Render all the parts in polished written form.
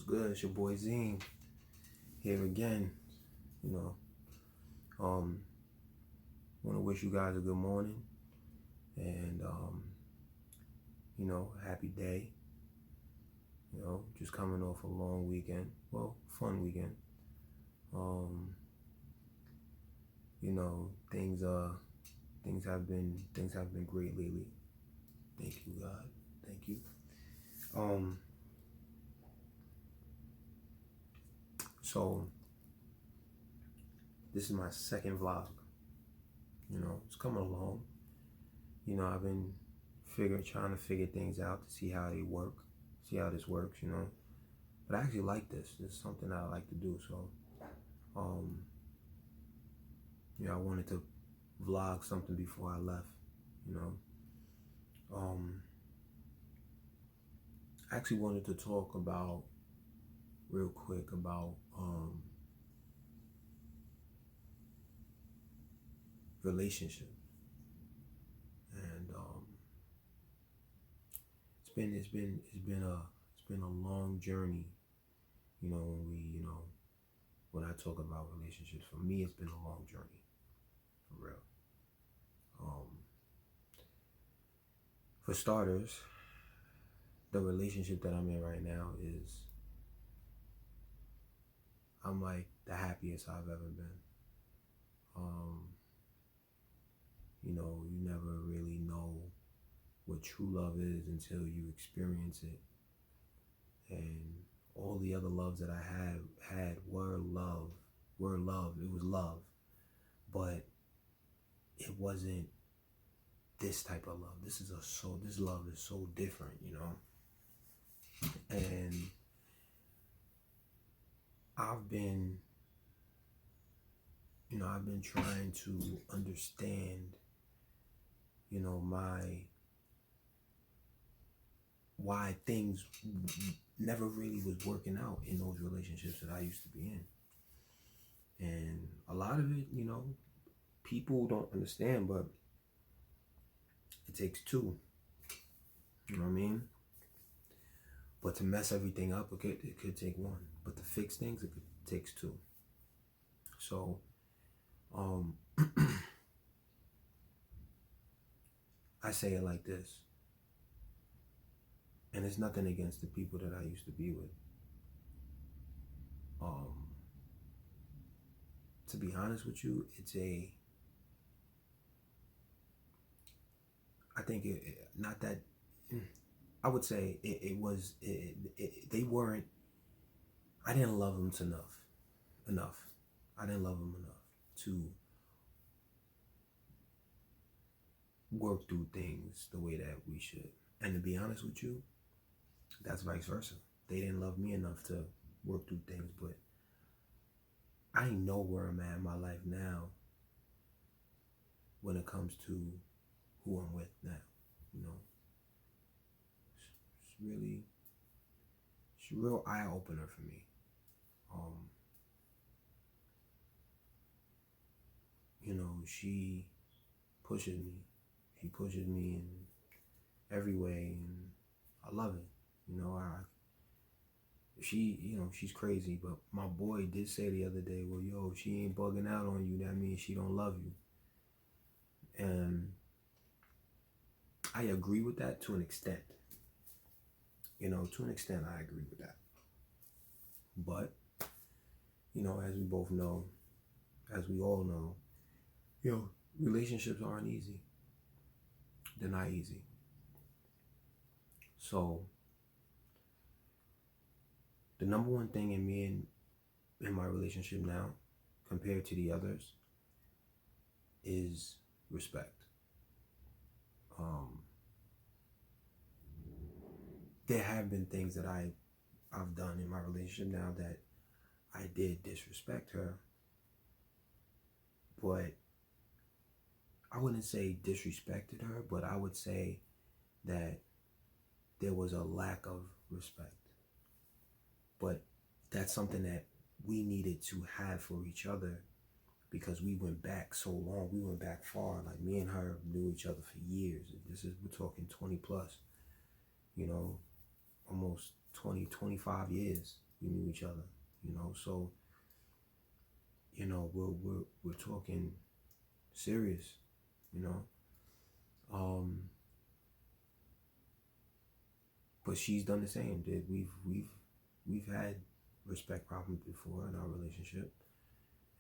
good? It's your boy Zine here again. You know, want to wish you guys a good morning and happy day. Just coming off a long weekend, fun weekend. Things have been great lately. Thank you, God. Thank you. So this is my second vlog. It's coming along. I've been trying to figure things out to see how they work, see how this works, But I actually like this. This is something that I like to do. So, I wanted to vlog something before I left, I actually wanted to talk about, real quick, about relationship. And it's been a long journey, when I talk about relationships. For me, it's been a long journey, for real. For starters, the relationship that I'm in right now I'm like the happiest I've ever been. You never really know what true love is until you experience it. And all the other loves that I had were love. It was love. But it wasn't this type of love. This love is so different, And I've been trying to understand, why things never really was working out in those relationships that I used to be in. And a lot of it, people don't understand, but it takes two. You know what I mean? But to mess everything up, it could take one. But to fix things, it takes two. So, I say it like this. And it's nothing against the people that I used to be with. To be honest with you, I think not that, I would say they weren't, I didn't love them enough. I didn't love them enough to work through things the way that we should. And to be honest with you, that's vice versa. They didn't love me enough to work through things, but I know where I'm at in my life now when it comes to who I'm with now, It's a real eye-opener for me. She pushes me. She pushes me in every way, and I love it. She's crazy, but my boy did say the other day, well, yo, she ain't bugging out on you, that means she don't love you. And I agree with that to an extent. To an extent, I agree with that. But, as we both know, as we all know, relationships aren't easy. They're not easy. So, the number one thing in my relationship now, compared to the others, is respect. There have been things that I've done in my relationship now that I did disrespect her, but I wouldn't say disrespected her, but I would say that there was a lack of respect. But that's something that we needed to have for each other because we went back so long. We went back far. Like, me and her knew each other for years. We're talking 20 plus, almost 20, 25 years. we knew each other, you know. So, you know, we're talking serious, you know. But she's done the same. That we've had respect problems before in our relationship,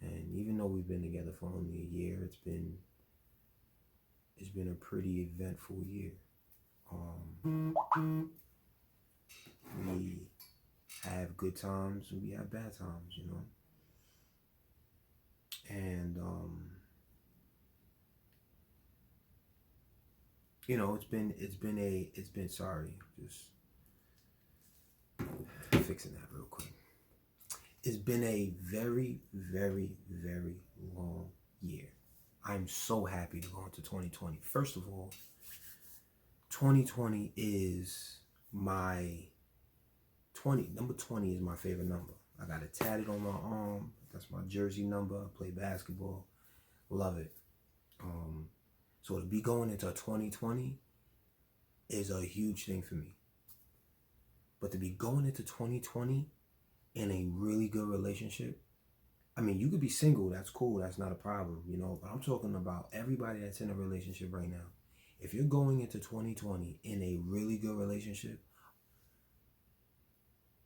and even though we've been together for only a year, it's been a pretty eventful year. We have good times and we have bad times, you know. And you know, it's been sorry, just fixing that real quick. It's been a very, very, very long year. I'm so happy to go into 2020. First of all, 2020 is my number 20 is my favorite number. I got it tatted on my arm. That's my jersey number. I play basketball. Love it. So to be going into 2020 is a huge thing for me. But to be going into 2020 in a really good relationship, I mean, you could be single. That's cool. That's not a problem, you know. But I'm talking about everybody that's in a relationship right now. If you're going into 2020 in a really good relationship,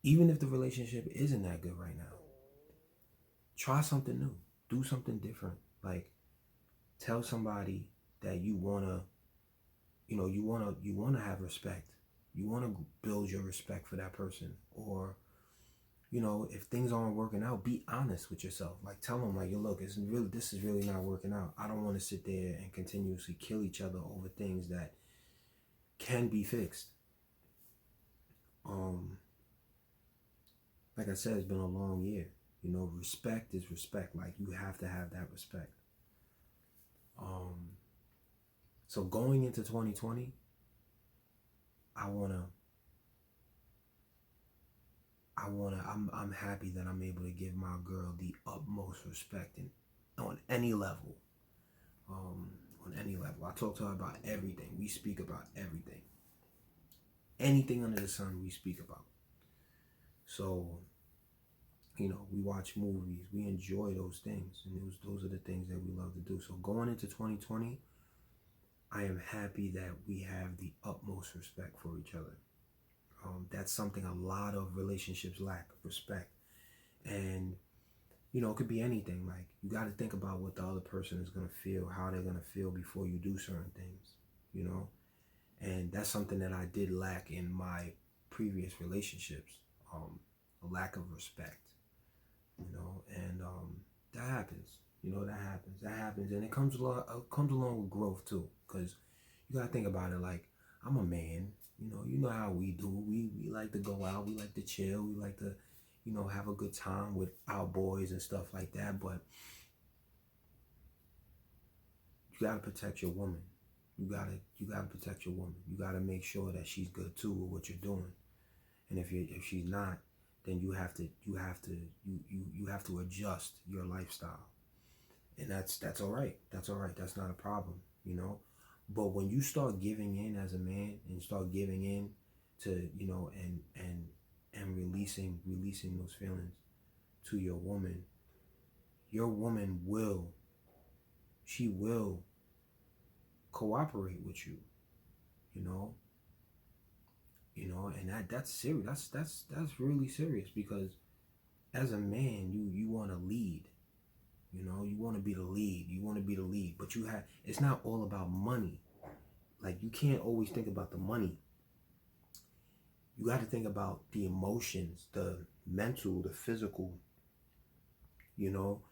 even if the relationship isn't that good right now, try something new. Do something different. Like, tell somebody that you wanna, you wanna have respect. You wanna build your respect for that person. Or, you know, if things aren't working out, be honest with yourself. Like, tell them, like, yo, look, this is really not working out. I don't want to sit there and continuously kill each other over things that can be fixed. Like I said, it's been a long year. You know, respect is respect. Like, you have to have that respect. So going into 2020, I'm happy that I'm able to give my girl the utmost respect on any level. On any level. I talk to her about everything. We speak about everything. Anything under the sun, we speak about. So, you know, we watch movies. We enjoy those things. And those are the things that we love to do. So going into 2020, I am happy that we have the utmost respect for each other. That's something a lot of relationships lack, respect. And, you know, it could be anything. Like, you got to think about what the other person is going to feel, how they're going to feel before you do certain things, you know. And that's something that I did lack in my previous relationships, a lack of respect, you know. And that happens, you know. That happens, and it comes along with growth too, because you got to think about it. Like, I'm a man, you know how we do. We like to go out, we like to chill, we like to, you know, have a good time with our boys and stuff like that. But you gotta protect your woman. You gotta protect your woman. You gotta make sure that she's good too with what you're doing. And if she's not, then you have to adjust your lifestyle. And that's all right. That's all right. That's not a problem, you know. But when you start giving in as a man and start giving in to, you know, and releasing those feelings to your woman will cooperate with you, you know. And that's serious. That's really serious, because as a man, you want to lead. You know, you want to be the lead. You want to be the lead, but it's not all about money. Like, you can't always think about the money. You got to think about the emotions, the mental, the physical. You know,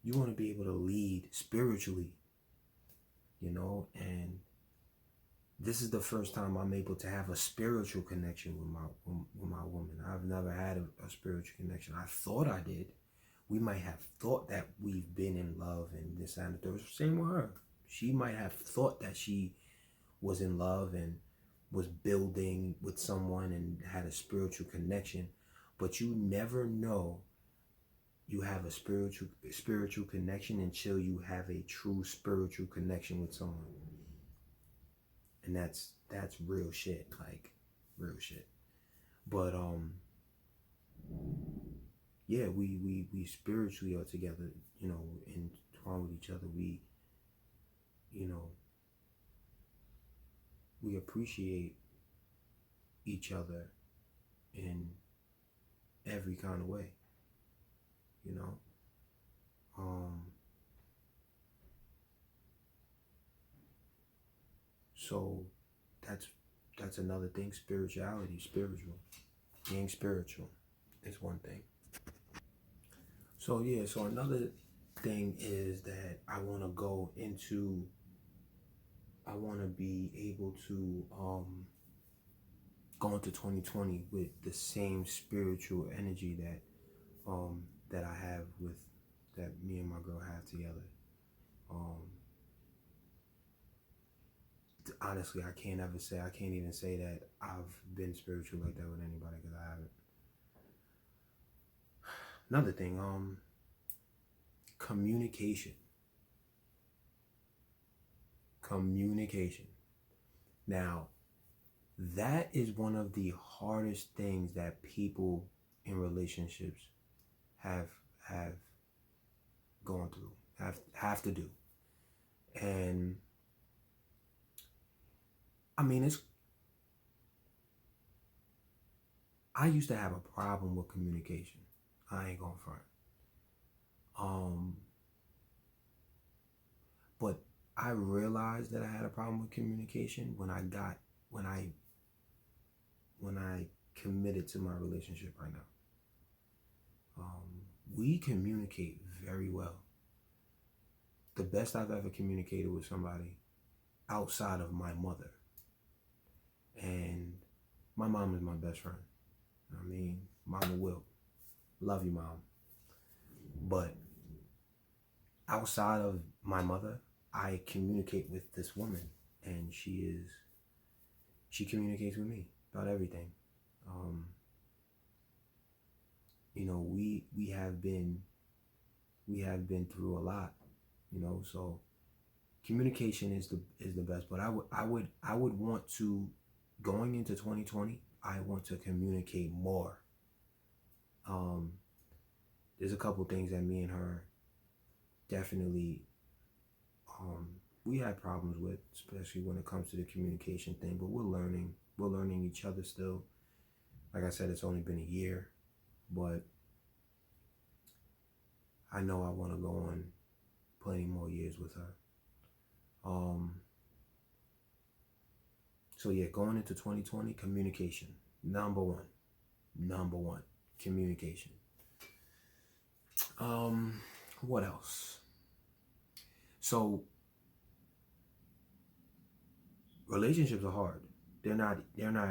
you want to be able to lead spiritually, you know. And this is the first time I'm able to have a spiritual connection with my woman. I've never had a spiritual connection. I thought I did. We might have thought that we've been in love and this and the third. Same with her. She might have thought that she was in love and was building with someone and had a spiritual connection, but you never know you have a spiritual connection until you have a true spiritual connection with someone. And that's real shit, like real shit. But yeah, we spiritually are together, you know, entwined with each other. We, you know, we appreciate each other in every kind of way, you know. Um, so that's that's another thing. Spirituality, spiritual, being spiritual is one thing. So yeah, so another thing is that I want to go into. I want to be able to go into 2020 with the same spiritual energy that I have with that me and my girl have together. Um, Honestly, I can't even say that I've been spiritual like that with anybody because I haven't. Another thing, communication. Communication. Now, that is one of the hardest things that people in relationships have have gone through, have to do. And I mean, it's I used to have a problem with communication. I ain't gonna front. Um, but I realized that I had a problem with communication when I when I committed to my relationship right now. We communicate very well. The best I've ever communicated with somebody outside of my mother. And my mom is my best friend. I mean, Mama Will. Love you, Mom. But outside of my mother, I communicate with this woman, and she communicates with me about everything. Um, you know, we have been through a lot, you know, so communication is the best. But I would want to, going into 2020, I want to communicate more. Um, there's a couple things that me and her definitely we had problems with, especially when it comes to the communication thing. But we're learning each other still. Like I said, it's only been a year, but I know I want to go on plenty more years with her. Um, so yeah, going into 2020, communication, number one, communication. What else? So relationships are hard. They're not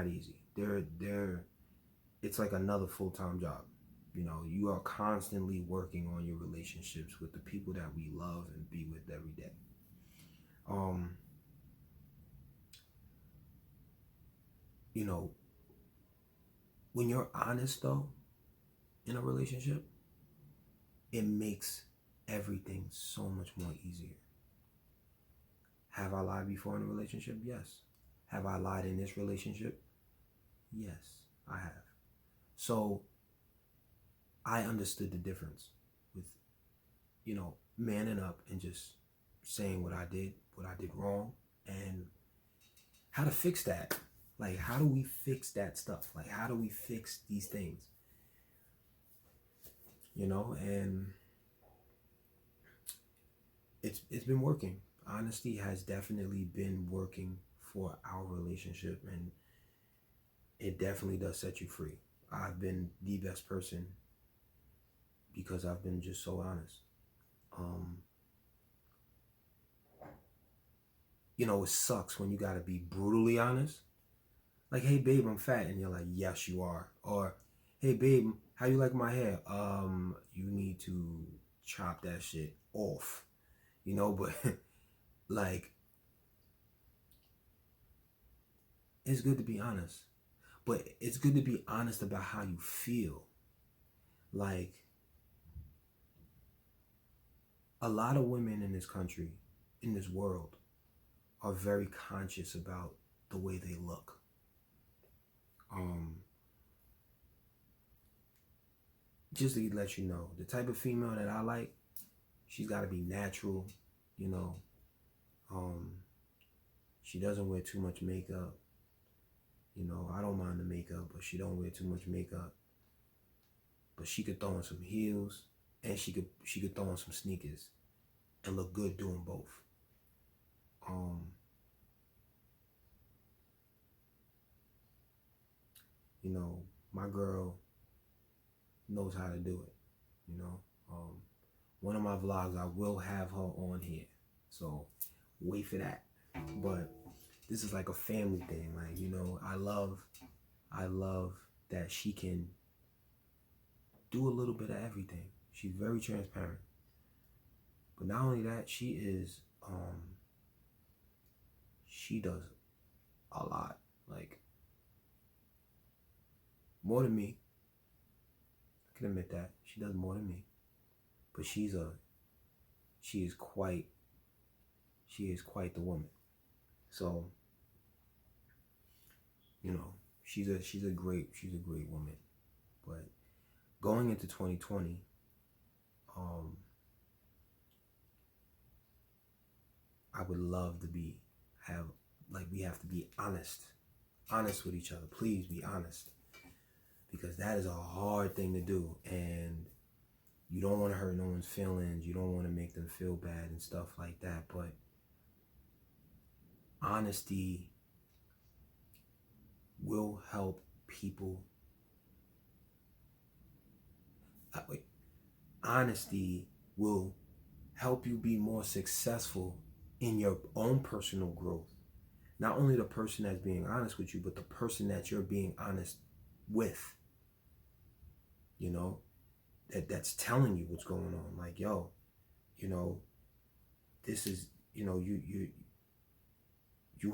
easy. They're it's like another full-time job. You know, you are constantly working on your relationships with the people that we love and be with every day. Um, you know, when you're honest though in a relationship, it makes everything so much more easier. Have I lied before in a relationship? Yes. Have I lied in this relationship? Yes, I have. So I understood the difference with, you know, manning up and just saying what I did wrong, and how to fix that. Like, how do we fix that stuff? Like, how do we fix these things? You know, and it's been working. Honesty has definitely been working for our relationship, and it definitely does set you free. I've been the best person because I've been just so honest. Um, you know, it sucks when you gotta be brutally honest. Like, hey babe, I'm fat, and you're like, yes, you are. Or, hey babe, how you like my hair? You need to chop that shit off. You know, but like, it's good to be honest. But it's good to be honest about how you feel. Like, a lot of women in this country, in this world, are very conscious about the way they look. Um, just to let you know, the type of female that I like, she's got to be natural, you know. She doesn't wear too much makeup. You know, I don't mind the makeup, but she don't wear too much makeup. But she could throw on some heels, and she could throw on some sneakers and look good doing both. You know, my girl knows how to do it. You know, one of my vlogs, I will have her on here, so wait for that. But this is like a family thing. Like, you know, I love that she can do a little bit of everything. She's very transparent. But not only that, she does a lot. Like, more than me. I can admit that. She does more than me. But she is quite the woman. So, you know, she's a great woman. But going into 2020, I would love to we have to be honest with each other. Please be honest, because that is a hard thing to do, and you don't want to hurt no one's feelings. You don't want to make them feel bad and stuff like that. But honesty will help people. Honesty will help you be more successful in your own personal growth. Not only the person that's being honest with you, but the person that you're being honest with. You know, that's telling you what's going on. Like, yo, you know, this is, you know, you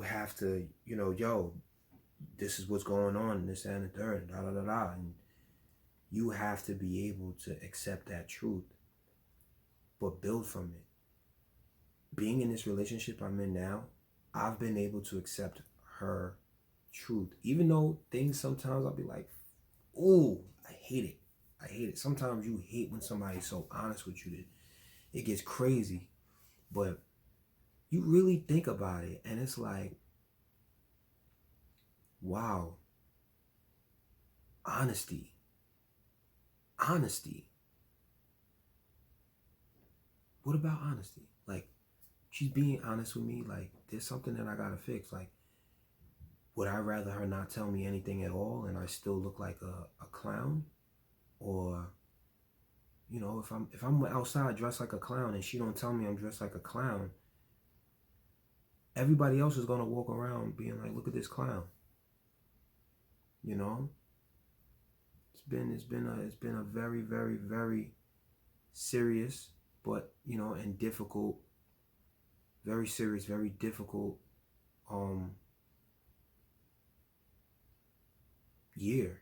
have to, you know, yo, this is what's going on, this and the third, da da da da. And you have to be able to accept that truth, but build from it. Being in this relationship I'm in now, I've been able to accept her truth. Even though things sometimes I'll be like, ooh, I hate it. I hate it. Sometimes you hate when somebody's so honest with you that it gets crazy. But you really think about it, and it's like, wow. Honesty. What about honesty? Like, she's being honest with me. Like, there's something that I gotta fix. Like, would I rather her not tell me anything at all and I still look like a clown? Or, you know, if I'm outside dressed like a clown and she don't tell me I'm dressed like a clown, everybody else is gonna walk around being like, look at this clown. You know? It's been a very, very, very serious, but, you know, and difficult, very serious, very difficult year.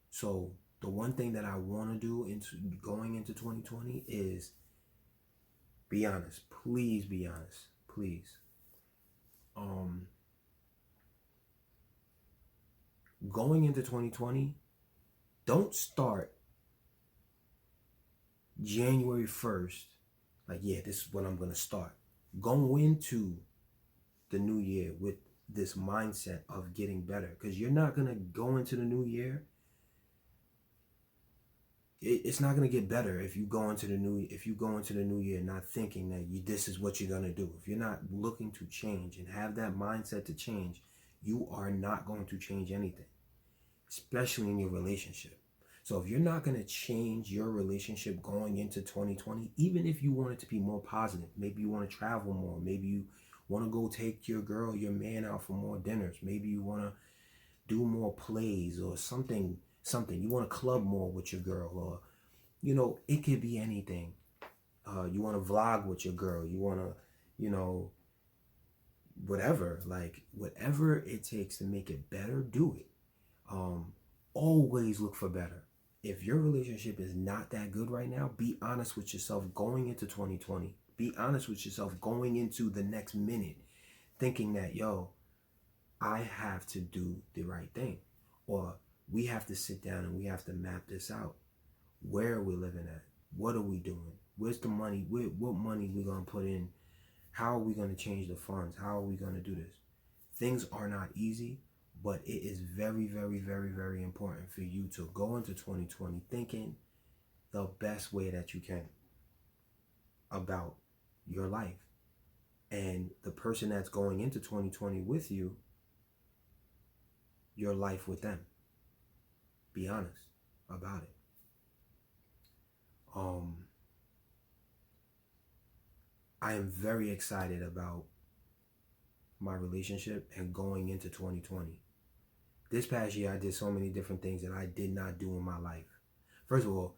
So the one thing that I want to do into going into 2020 is be honest. Please be honest. Please. Going into 2020, don't start January 1st like, yeah, this is what I'm going to start. Go into the new year with this mindset of getting better, because you're not going to go into the new year. It's not going to get better if you go into the new year not thinking that this is what you're going to do. If you're not looking to change and have that mindset to change, you are not going to change anything, especially in your relationship. So if you're not going to change your relationship going into 2020, even if you want it to be more positive, maybe you want to travel more, maybe you want to go take your girl, your man out for more dinners, maybe you want to do more plays or something, you want to club more with your girl, or, you know, it could be anything. You want to vlog with your girl, you want to, you know, whatever, like whatever it takes to make it better, do it. Always look for better. If your relationship is not that good right now, be honest with yourself going into 2020. Be honest with yourself going into the next minute, thinking that, yo, I have to do the right thing, or we have to sit down and we have to map this out, Where are we living at? What are we doing? Where's the money? What money we gonna put in? How are we gonna change the funds? How are we gonna do this? Things are not easy, but it is very, very, very, very important for you to go into 2020 thinking the best way that you can about your life. And the person that's going into 2020 with you, your life with them. Be honest about it. I am very excited about my relationship and going into 2020. This past year, I did so many different things that I did not do in my life. First of all,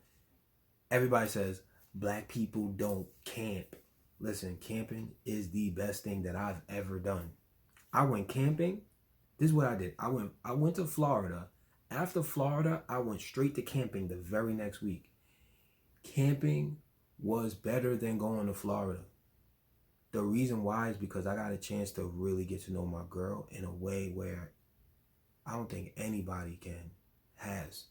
everybody says black people don't camp. Listen, camping is the best thing that I've ever done. I went camping. This is what I did. I went to Florida. After Florida, I went straight to camping the very next week. Camping was better than going to Florida. The reason why is because I got a chance to really get to know my girl in a way where I don't think anybody has.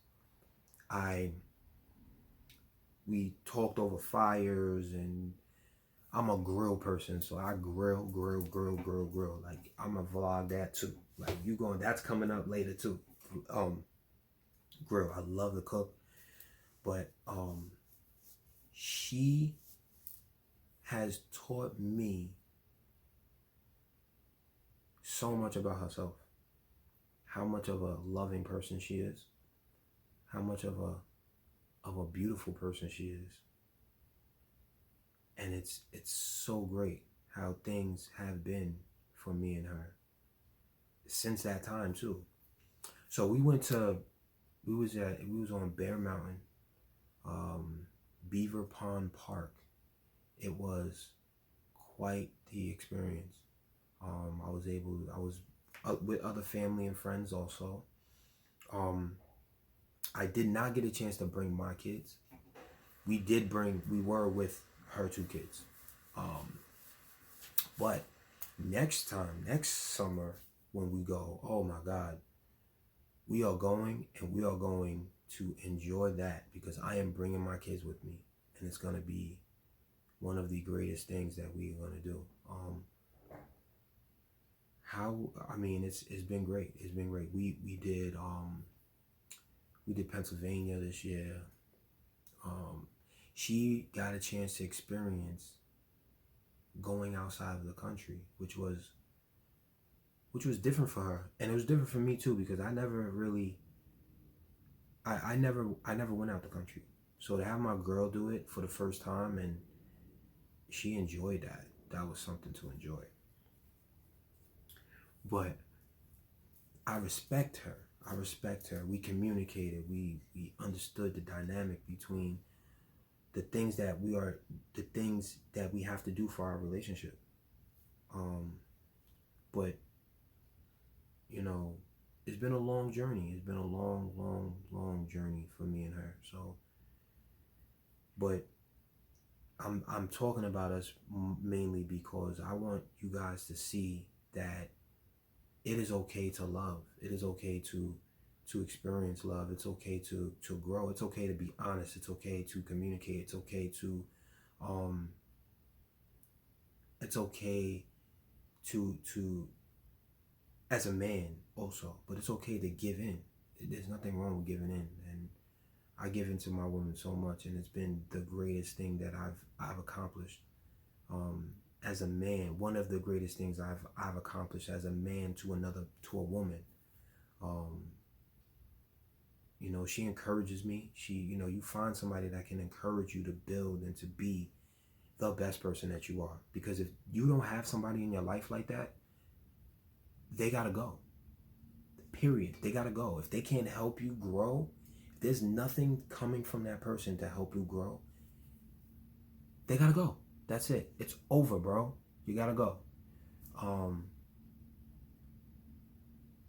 We talked over fires, and I'm a grill person, so I grill. Like, I'm gonna vlog that too. Like, that's coming up later too. Grill. I love to cook, but she has taught me so much about herself. How much of a loving person she is. How much of a beautiful person she is. And it's so great how things have been for me and her since that time too. So we was on Bear Mountain, Beaver Pond Park. It was quite the experience. I was with other family and friends also. I did not get a chance to bring my kids. We were with her 2 kids. But next summer when we go, oh my God, we are going to enjoy that, because I am bringing my kids with me, and it's going to be one of the greatest things that we're going to do. It's been great. It's been great. We did Pennsylvania this year. She got a chance to experience going outside of the country, which was different for her, and it was different for me too, because I never went out the country. So to have my girl do it for the first time, and she enjoyed that was something to enjoy. But I respect her. We communicated. We understood the dynamic between the things that we have to do for our relationship. But it's been a long journey. It's been a long journey for me and her. So, but I'm talking about us mainly because I want you guys to see that it is okay to love. It is okay to experience love. It's okay to grow. It's okay to be honest. It's okay to communicate. It's okay to as a man also, but it's okay to give in. There's nothing wrong with giving in, and I give into my woman so much, and it's been the greatest thing that I've accomplished as a man. One of the greatest things I've accomplished as a man to a woman. She encourages me. You find somebody that can encourage you to build and to be the best person that you are. Because if you don't have somebody in your life like that, they gotta go. Period. They gotta go. If they can't help you grow, if there's nothing coming from that person to help you grow, they gotta go. That's it. It's over, bro. You gotta go.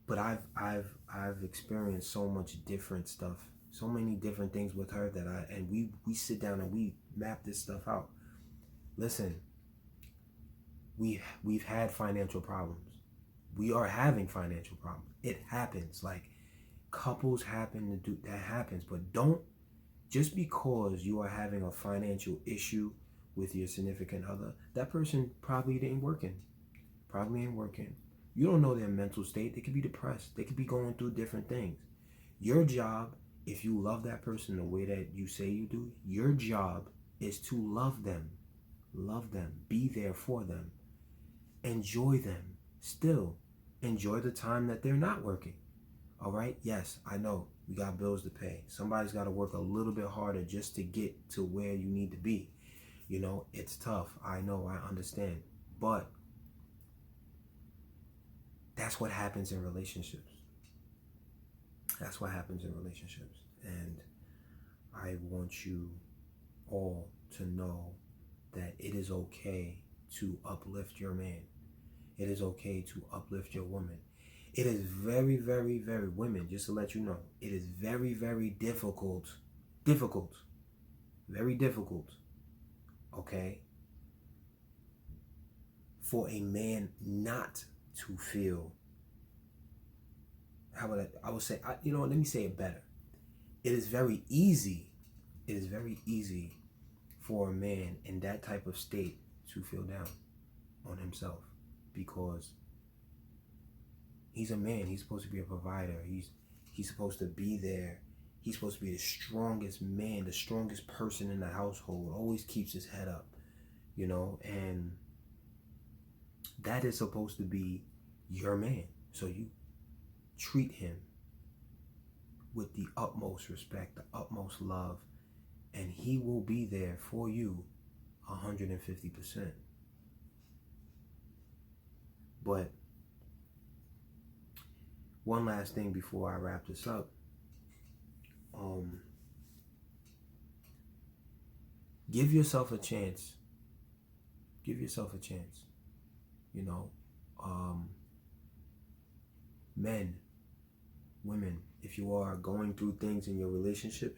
But I've experienced so much different stuff, so many different things with her that we sit down and we map this stuff out. Listen, we've had financial problems. We are having financial problems. It happens. Like, couples happen to do that. Happens, but don't Just because you are having a financial issue with your significant other, that person probably ain't working. Probably ain't working. You don't know their mental state. They could be depressed. They could be going through different things. Your job, if you love that person the way that you say you do, your job is to love them. Love them. Be there for them. Enjoy them. Still, enjoy the time that they're not working. All right? Yes, I know. We got bills to pay. Somebody's got to work a little bit harder just to get to where you need to be. You know, it's tough. I know. I understand. But that's what happens in relationships. That's what happens in relationships. And I want you all to know that it is okay to uplift your man. It is okay to uplift your woman. It is very, very, very, women, just to let you know, it is very, very difficult, very difficult, okay, for a man not to feel, I would say, you know what, let me say it better. It is very easy for a man in that type of state to feel down on himself, because he's a man. He's supposed to be a provider. He's supposed to be there. He's supposed to be the strongest man, the strongest person in the household. Always keeps his head up, you know, and that is supposed to be your man. So you treat him with the utmost respect, the utmost love, and he will be there for you 150%. But one last thing before I wrap this up. Give yourself a chance. Give yourself a chance. You know, men, women, if you are going through things in your relationship,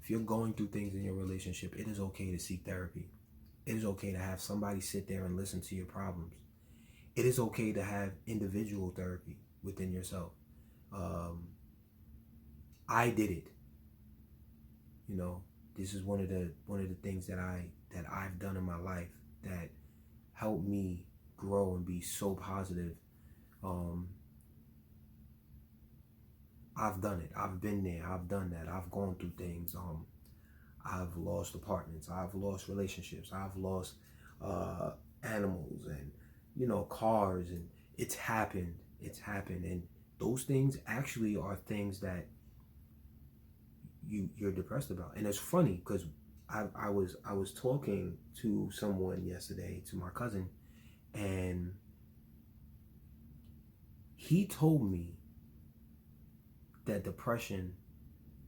if you're going through things in your relationship, it is okay to seek therapy. It is okay to have somebody sit there and listen to your problems. It is okay to have individual therapy within yourself. I did it. You know, this is one of the things that I've done in my life that helped me grow and be so positive. I've done it. I've been there. I've done that. I've gone through things. I've lost apartments. I've lost relationships. I've lost animals and, you know, cars, and it's happened. It's happened. And those things actually are things that you're depressed about. And it's funny because I was talking to someone yesterday, to my cousin, and he told me that depression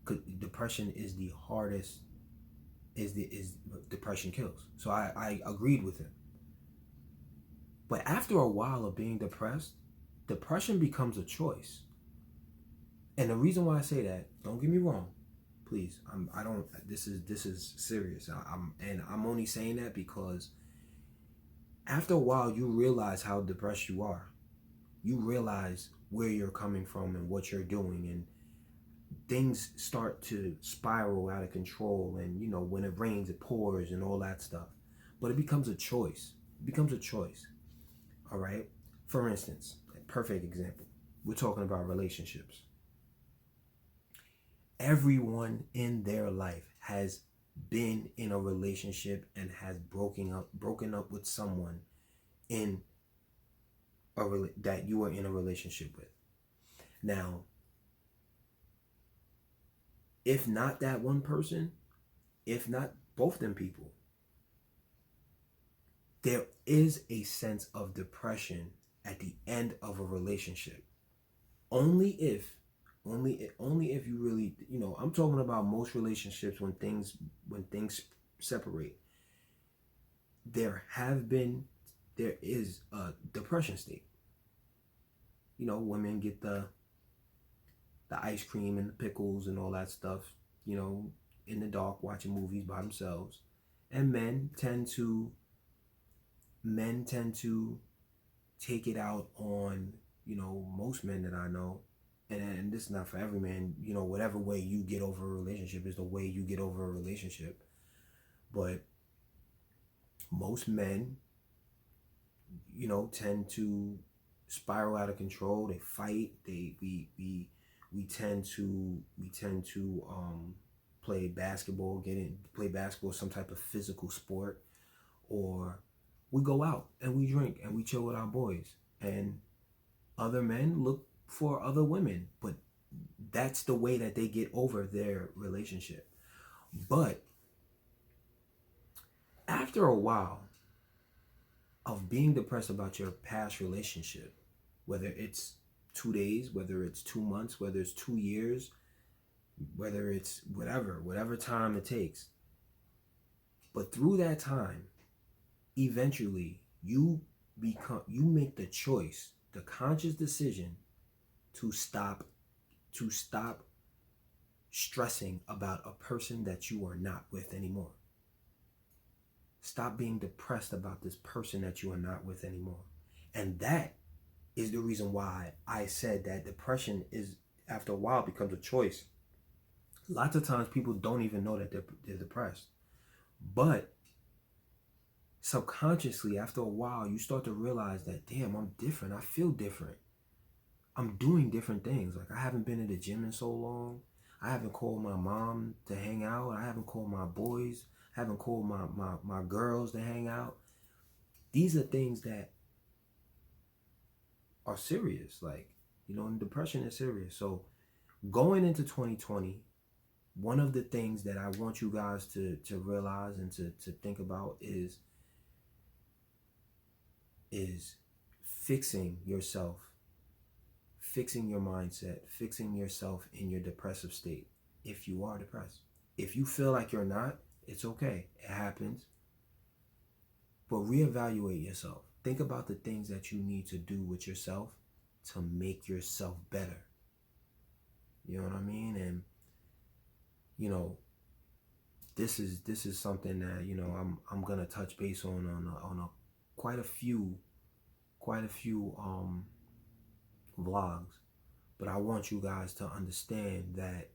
is the hardest, depression kills. So I agreed with him. But after a while of being depressed, depression becomes a choice. And the reason why I say that, don't get me wrong, please, this is serious. I'm only saying that because after a while you realize how depressed you are. You realize where you're coming from and what you're doing, and things start to spiral out of control, and you know, when it rains it pours and all that stuff. But it becomes a choice. All right? For instance, a perfect example. We're talking about relationships. Everyone in their life has been in a relationship and has broken up with someone that you are in a relationship with. Now, if not that one person, if not both them people, there is a sense of depression at the end of a relationship. Only if you really, you know, I'm talking about most relationships when things separate. There is a depression state. You know, women get the ice cream and the pickles and all that stuff, you know, in the dark watching movies by themselves. And men tend to take it out on, you know, most men that I know, and this is not for every man, you know, whatever way you get over a relationship is the way you get over a relationship. But most men, you know, tend to spiral out of control. They fight. We tend to play basketball, play basketball, some type of physical sport, or we go out and we drink and we chill with our boys. And other men look for other women, but that's the way that they get over their relationship. But after a while of being depressed about your past relationship, whether it's 2 days, whether it's 2 months, whether it's 2 years, whether it's whatever time it takes, but through that time, eventually you make the choice, the conscious decision to stop stressing about a person that you are not with anymore. Stop being depressed about this person that you are not with anymore. And that is the reason why I said that depression is, after a while, becomes a choice. Lots of times people don't even know that they're depressed. But subconsciously, after a while, you start to realize that, damn, I'm different. I feel different. I'm doing different things. Like, I haven't been in the gym in so long. I haven't called my mom to hang out. I haven't called my boys. I haven't called my girls to hang out. These are things that are serious. Like, you know, and depression is serious. So going into 2020, one of the things that I want you guys to realize and to think about is fixing yourself, fixing your mindset, fixing yourself in your depressive state. If you are depressed, if you feel like you're not, it's okay. It happens. But reevaluate yourself. Think about the things that you need to do with yourself to make yourself better. You know what I mean? And you know, this is something that, you know, I'm gonna touch base on quite a few vlogs. But I want you guys to understand that,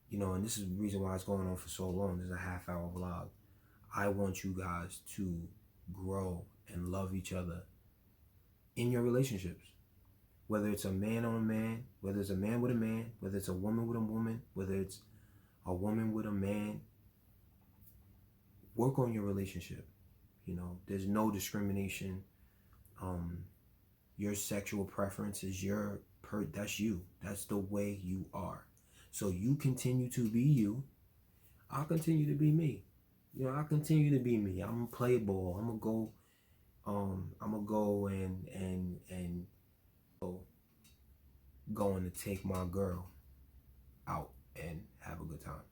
you know, and this is the reason why it's going on for so long. This is a half-hour vlog. I want you guys to grow and love each other in your relationships. Whether it's a man on a man, whether it's a man with a man, whether it's a woman with a woman, whether it's a woman with a man, work on your relationship. You know, there's no discrimination. Your sexual preference is that's you. That's the way you are. So you continue to be you. I'll continue to be me. You know, I'll continue to be me. I'm gonna play ball. I'm gonna go and going to take my girl out and have a good time.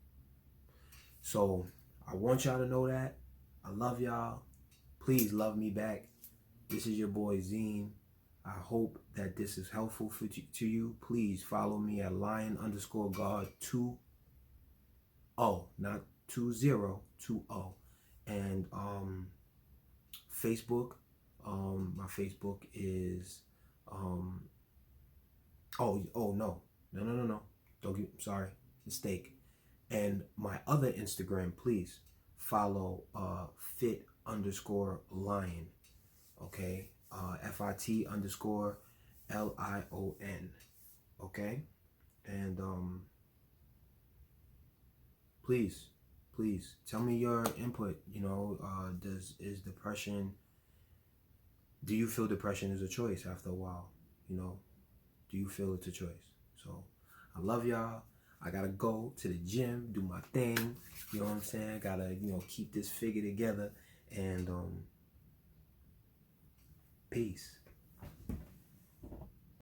So I want y'all to know that. I love y'all. Please love me back. This is your boy Zine. I hope that this is helpful to you. Please follow me at lion_guard20, not 20, and Facebook. My Facebook is no. Don't get, sorry, mistake. And my other Instagram, please follow fit_lion. Okay, FIT_LION. Okay, and please tell me your input. You know, do you feel depression is a choice after a while? You know, do you feel it's a choice? So I love y'all. I gotta go to the gym, do my thing. You know what I'm saying? I gotta, you know, keep this figure together. And peace.